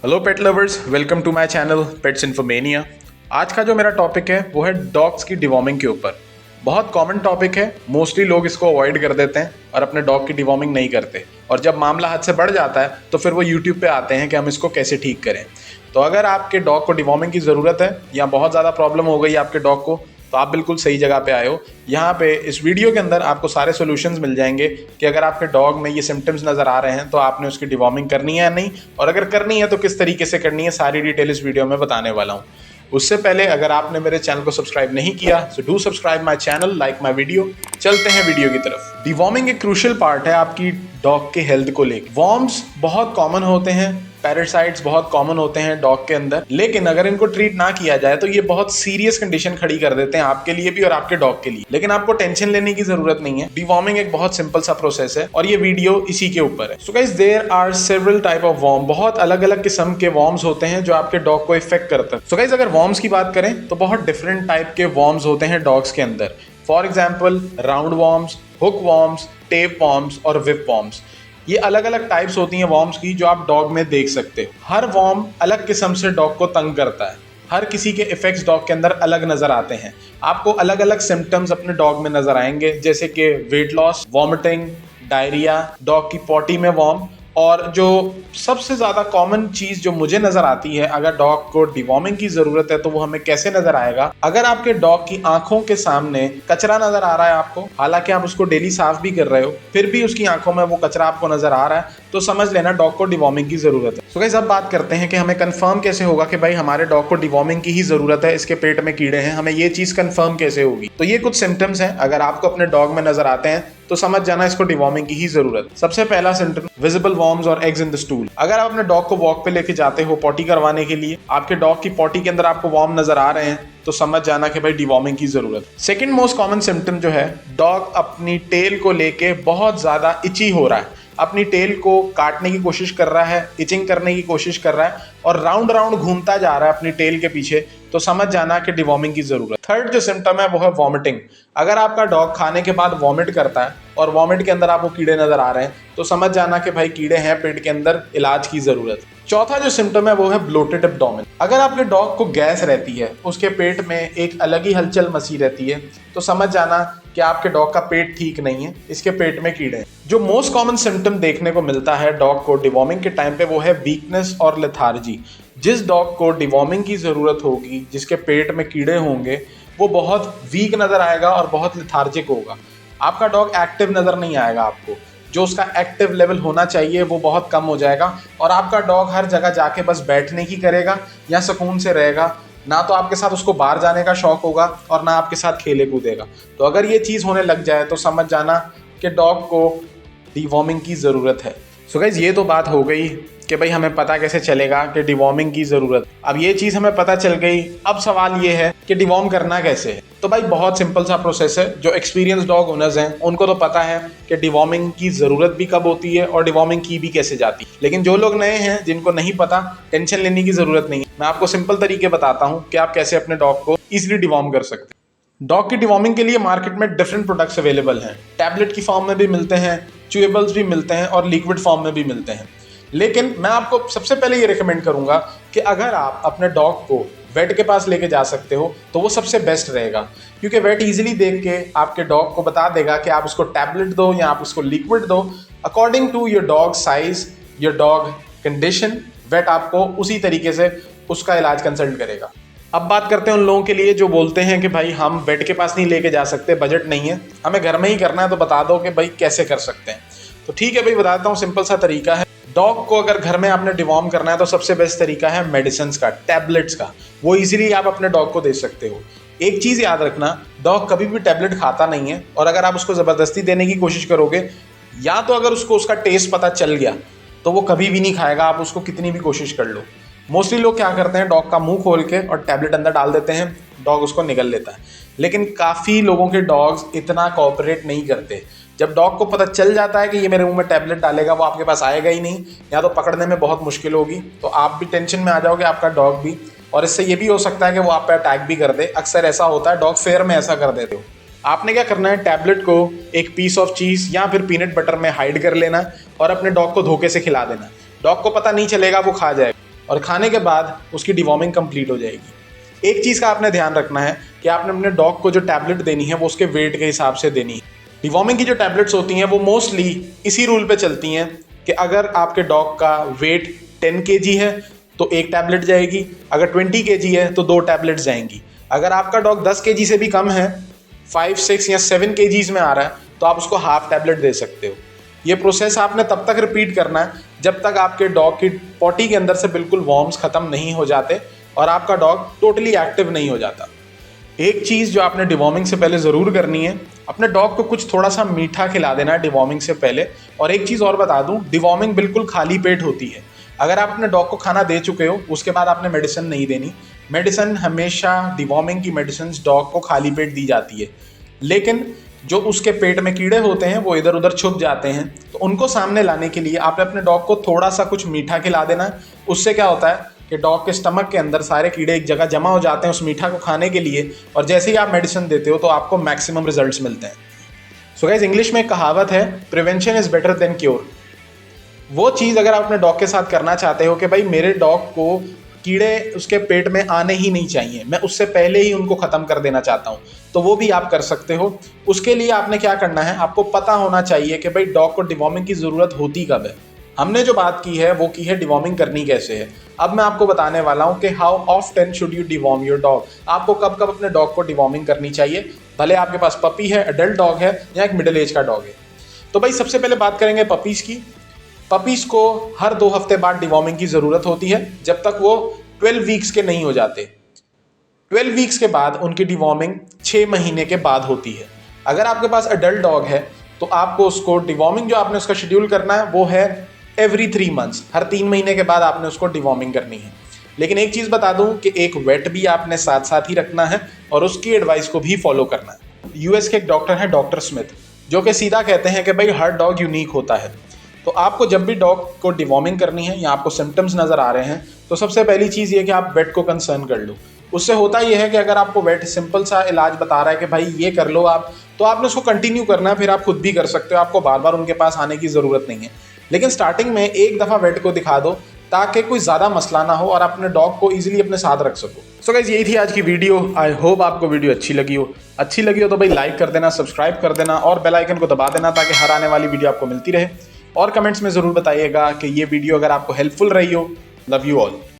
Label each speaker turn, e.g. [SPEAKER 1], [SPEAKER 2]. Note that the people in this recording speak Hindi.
[SPEAKER 1] Hello pet lovers, welcome to my channel pets Infomania. आज का जो मेरा टॉपिक है वो है डॉग्स की डिवॉर्मिंग के ऊपर। बहुत कॉमन टॉपिक है, मोस्टली लोग इसको अवॉइड कर देते हैं और अपने डॉग की डिवॉर्मिंग नहीं करते, और जब मामला हद से बढ़ जाता है तो फिर वो यूट्यूब पे आते हैं कि हम इसको कैसे ठीक करें। तो अगर आपके डॉग को डिवॉर्मिंग की ज़रूरत है या बहुत ज़्यादा प्रॉब्लम हो गई आपके डॉग को, तो आप बिल्कुल सही जगह पे आए हो। यहाँ पे इस वीडियो के अंदर आपको सारे सॉल्यूशंस मिल जाएंगे कि अगर आपके डॉग में ये सिम्टम्स नज़र आ रहे हैं तो आपने उसकी डिवॉर्मिंग करनी है या नहीं, और अगर करनी है तो किस तरीके से करनी है, सारी डिटेल इस वीडियो में बताने वाला हूँ। उससे पहले अगर आपने मेरे चैनल को सब्सक्राइब नहीं किया so do subscribe my channel, like my video. चलते हैं वीडियो की तरफ। डिवॉर्मिंग एक क्रूशियल पार्ट है आपकी डॉग के हेल्थ को लेकर। वॉर्म्स बहुत कॉमन होते हैं, पैरासाइट्स बहुत कॉमन होते हैं डॉग के अंदर, लेकिन अगर इनको ट्रीट ना किया जाए तो ये बहुत सीरियस कंडीशन खड़ी कर देते हैं आपके लिए भी और आपके डॉग के लिए। लेकिन आपको टेंशन लेने की जरूरत नहीं है, डिवॉर्मिंग एक बहुत सिंपल सा प्रोसेस है और ये वीडियो इसी के ऊपर है। So guys, there are several type of worm. बहुत अलग अलग किस्म के वॉर्म्स होते हैं जो आपके डॉग को इफेक्ट करते हैं। सो गाइस, अगर वॉर्म्स की बात करें तो बहुत डिफरेंट टाइप के वॉर्म्स होते हैं डॉग्स के अंदर। For example, round worms, hook worms, tape worms और विप वॉर्म्स। ये अलग अलग टाइप्स होती हैं वॉर्म्स की जो आप डॉग में देख सकते हो। हर वॉर्म अलग किस्म से डॉग को तंग करता है। हर किसी के इफेक्ट्स डॉग के अंदर अलग नजर आते हैं। आपको अलग अलग सिम्टम्स अपने डॉग में नजर आएंगे, जैसे कि weight loss, vomiting, diarrhoea, dog की पॉटी में वॉर्म। और जो सबसे ज़्यादा कॉमन चीज़ जो मुझे नज़र आती है, अगर डॉग को डिवॉर्मिंग की ज़रूरत है तो वो हमें कैसे नज़र आएगा। अगर आपके डॉग की आंखों के सामने कचरा नज़र आ रहा है आपको, हालांकि आप उसको डेली साफ भी कर रहे हो, फिर भी उसकी आंखों में वो कचरा आपको नज़र आ रहा है, तो समझ लेना डॉग को डिवॉर्मिंग की ज़रूरत है। सो गाइस, अब बात करते हैं कि हमें कंफर्म कैसे होगा कि भाई हमारे डॉग को डिवॉर्मिंग की ही ज़रूरत है, इसके पेट में कीड़े हैं, हमें ये चीज़ कंफर्म कैसे होगी। तो ये कुछ सिम्टम्स हैं, अगर आपको अपने डॉग में नज़र आते हैं तो समझ जाना इसको डिवॉर्मिंग की ही जरूरत। सबसे पहला सिम्टम, विजिबल वॉर्म्स और एग्स इन द स्टूल। अगर आप अपने डॉग को वॉक पे लेके जाते हो पॉटी करवाने के लिए, आपके डॉग की पॉटी के अंदर आपको वॉर्म नजर आ रहे हैं, तो समझ जाना कि भाई डिवॉर्मिंग की जरूरत। सेकंड मोस्ट कॉमन सिम्टम जो है, डॉग अपनी टेल को लेके बहुत ज्यादा इची हो रहा है, अपनी टेल को काटने की कोशिश कर रहा है, इचिंग करने की कोशिश कर रहा है और राउंड राउंड घूमता जा रहा है अपनी टेल के पीछे, तो समझ जाना कि डिवॉर्मिंग की जरूरत। थर्ड जो सिम्टम है वो है वॉमिटिंग। अगर आपका डॉग खाने के बाद वॉमिट करता है और वॉमिट के अंदर आपको कीड़े नजर आ रहे हैं, तो समझ जाना कि भाई कीड़े हैं पेट के अंदर, इलाज की जरूरत। चौथा जो सिम्टम है वो है ब्लोटेड एब्डोमेन। अगर आपके डॉग को गैस रहती है, उसके पेट में एक अलग ही हलचल मची रहती है, तो समझ जाना कि आपके डॉग का पेट ठीक नहीं है, इसके पेट में कीड़े हैं। जो मोस्ट कॉमन सिम्टम देखने को मिलता है डॉग को डिवॉर्मिंग के टाइम पे वो है वीकनेस और लेथार्जी। जिस डॉग को डिवॉर्मिंग की जरूरत होगी, जिसके पेट में कीड़े होंगे, वो बहुत वीक नजर आएगा और बहुत लेथार्जिक होगा। आपका डॉग एक्टिव नजर नहीं आएगा आपको, जो उसका एक्टिव लेवल होना चाहिए वो बहुत कम हो जाएगा, और आपका डॉग हर जगह जाके बस बैठने की करेगा या सुकून से रहेगा। ना तो आपके साथ उसको बाहर जाने का शौक होगा और ना आपके साथ खेले कूदेगा। तो अगर ये चीज़ होने लग जाए तो समझ जाना कि डॉग को डिवॉर्मिंग की ज़रूरत है। सो गाइस, ये तो बात हो गई कि भाई हमें पता कैसे चलेगा कि डिवॉर्मिंग की ज़रूरत। अब ये चीज़ हमें पता चल गई, अब सवाल ये है कि डिवॉर्म करना कैसे है। तो भाई बहुत सिंपल सा प्रोसेस है। जो एक्सपीरियंस डॉग ओनर्स हैं उनको तो पता है कि डिवॉर्मिंग की ज़रूरत भी कब होती है और डिवॉर्मिंग की भी कैसे जाती है, लेकिन जो लोग नए हैं, जिनको नहीं पता, टेंशन लेने की ज़रूरत नहीं है। मैं आपको सिंपल तरीके बताता हूँ कि आप कैसे अपने डॉग को ईजिली डिवॉर्म कर सकते हैं। डॉग की डिवॉर्मिंग के लिए मार्केट में डिफरेंट प्रोडक्ट्स अवेलेबल हैं। टैबलेट की फॉर्म में भी मिलते हैं, च्यूएबल्स भी मिलते हैं और लिक्विड फॉर्म में भी मिलते हैं। लेकिन मैं आपको सबसे पहले ये रिकमेंड करूंगा कि अगर आप अपने डॉग को वेट के पास लेके जा सकते हो तो वो सबसे बेस्ट रहेगा, क्योंकि वेट इजीली देख के आपके डॉग को बता देगा कि आप उसको टैबलेट दो या आप उसको लिक्विड दो, according to your dog size, your dog condition. Weight आपको उसी तरीके से उसका इलाज कंसल्ट करेगा। अब बात करते हैं उन लोगों के लिए जो बोलते हैं कि भाई हम वेट के पास नहीं लेके जा सकते, बजट नहीं है, हमें घर में ही करना है, तो बता दो कि भाई कैसे कर सकते हैं। तो ठीक है भाई, बताता हूँ। सिंपल सा तरीका है। डॉग को अगर घर में आपने डिवॉर्म करना है तो सबसे बेस्ट तरीका है मेडिसिन का, टैबलेट्स का। वो इजीली आप अपने डॉग को दे सकते हो। एक चीज़ याद रखना, डॉग कभी भी टैबलेट खाता नहीं है, और अगर आप उसको ज़बरदस्ती देने की कोशिश करोगे, या तो अगर उसको उसका टेस्ट पता चल गया तो वो कभी भी नहीं खाएगा, आप उसको कितनी भी कोशिश कर लो। मोस्टली लोग क्या करते हैं, डॉग का मुंह खोल के और टैबलेट अंदर डाल देते हैं, डॉग उसको निगल लेता है। लेकिन काफ़ी लोगों के डॉग्स इतना कोऑपरेट नहीं करते। जब डॉग को पता चल जाता है कि ये मेरे मुंह में टैबलेट डालेगा, वो आपके पास आएगा ही नहीं, या तो पकड़ने में बहुत मुश्किल होगी, तो आप भी टेंशन में आ जाओगे, आपका डॉग भी, और इससे ये भी हो सकता है कि वो आप पे अटैक भी कर दे। अक्सर ऐसा होता है, डॉग फेयर में ऐसा कर देते हो। आपने क्या करना है, टैबलेट को एक पीस ऑफ चीज़ या फिर पीनट बटर में हाइड कर लेना और अपने डॉग को धोखे से खिला देना। डॉग को पता नहीं चलेगा, वो खा जाएगा। और खाने के बाद उसकी डिवॉर्मिंग कंप्लीट हो जाएगी। एक चीज़ का आपने ध्यान रखना है कि आपने अपने डॉग को जो टैबलेट देनी है वो उसके वेट के हिसाब से देनी है। डिवॉर्मिंग की जो टैबलेट्स होती हैं वो मोस्टली इसी रूल पे चलती हैं कि अगर आपके डॉग का वेट 10 kg है तो एक टैबलेट जाएगी, अगर 20 kg है तो 2 टैबलेट जाएंगी। अगर आपका डॉग 10 kg से भी कम है, 5, 6 या 7 kgs में आ रहा है, तो आप उसको हाफ टैबलेट दे सकते हो। ये प्रोसेस आपने तब तक रिपीट करना है जब तक आपके डॉग की पॉटी के अंदर से बिल्कुल वॉर्म्स खत्म नहीं हो जाते और आपका डॉग टोटली एक्टिव नहीं हो जाता। एक चीज़ जो आपने डिवॉर्मिंग से पहले ज़रूर करनी है, अपने डॉग को कुछ थोड़ा सा मीठा खिला देना है डिवॉर्मिंग से पहले। और एक चीज़ और बता दूं, डिवॉर्मिंग बिल्कुल खाली पेट होती है। अगर आप अपने डॉग को खाना दे चुके हो उसके बाद आपने मेडिसिन नहीं देनी। मेडिसिन हमेशा, डिवॉर्मिंग की मेडिसिन डॉग को खाली पेट दी जाती है, लेकिन जो उसके पेट में कीड़े होते हैं वो इधर उधर छुप जाते हैं, तो उनको सामने लाने के लिए आपने अपने डॉग को थोड़ा सा कुछ मीठा खिला देना है। उससे क्या होता है कि डॉग के स्टमक के अंदर सारे कीड़े एक जगह जमा हो जाते हैं उस मीठा को खाने के लिए, और जैसे ही आप मेडिसिन देते हो तो आपको मैक्सिमम रिजल्ट्स मिलते हैं। सो गाइस, इंग्लिश में एक कहावत है, prevention is better than cure. वो चीज़ अगर आप अपने डॉग के साथ करना चाहते हो कि भाई मेरे डॉग को कीड़े उसके पेट में आने ही नहीं चाहिए, मैं उससे पहले ही उनको ख़त्म कर देना चाहता हूँ, तो वो भी आप कर सकते हो। उसके लिए आपने क्या करना है, आपको पता होना चाहिए कि भाई डॉग को डिवॉर्मिंग की ज़रूरत होती कब है। हमने जो बात की है वो की है डिवॉर्मिंग करनी कैसे है। अब मैं आपको बताने वाला हूँ कि how often should you deworm your dog. आपको कब कब अपने डॉग को डिवॉर्मिंग करनी चाहिए, भले आपके पास पपी है, एडल्ट डॉग है या एक मिडिल एज का डॉग है। तो भाई सबसे पहले बात करेंगे पपीज़ की। पपीज़ को हर 2 हफ्ते बाद डिवॉर्मिंग की ज़रूरत होती है जब तक वो 12 वीक्स के नहीं हो जाते। 12 वीक्स के बाद उनकी डिवॉर्मिंग 6 महीने के बाद होती है। अगर आपके पास एडल्ट डॉग है तो आपको उसको डिवॉर्मिंग जो आपने उसका शेड्यूल करना है वो है एवरी 3 मंथ्स, हर 3 महीने के बाद आपने उसको डिवॉर्मिंग करनी है। लेकिन एक चीज़ बता दूं कि एक वेट भी आपने साथ साथ ही रखना है और उसकी एडवाइस को भी फॉलो करना है। यूएस के एक डॉक्टर हैं डॉक्टर स्मिथ, जो कि सीधा कहते हैं कि भाई हर डॉग यूनिक होता है। तो आपको जब भी डॉग को डिवॉर्मिंग करनी है या आपको सिम्टम्स नज़र आ रहे हैं तो सबसे पहली चीज़ ये कि आप वेट को कंसर्न कर लो। उससे होता यह है कि अगर आपको वेट सिंपल सा इलाज बता रहा है कि भाई ये कर लो आप, तो आपने उसको कंटिन्यू करना है, फिर आप खुद भी कर सकते हो, आपको बार बार उनके पास आने की ज़रूरत नहीं है। लेकिन स्टार्टिंग में एक दफ़ा वेट को दिखा दो ताकि कोई ज़्यादा मसला ना हो और अपने डॉग को ईजिली अपने साथ रख सको। सो गाइस, यही थी आज की वीडियो। आई होप आपको वीडियो अच्छी लगी हो तो भाई लाइक कर देना, सब्सक्राइब कर देना और बेल आइकन को दबा देना ताकि हर आने वाली वीडियो आपको मिलती रहे। और कमेंट्स में ज़रूर बताइएगा कि ये वीडियो अगर आपको हेल्पफुल रही हो। Love you all.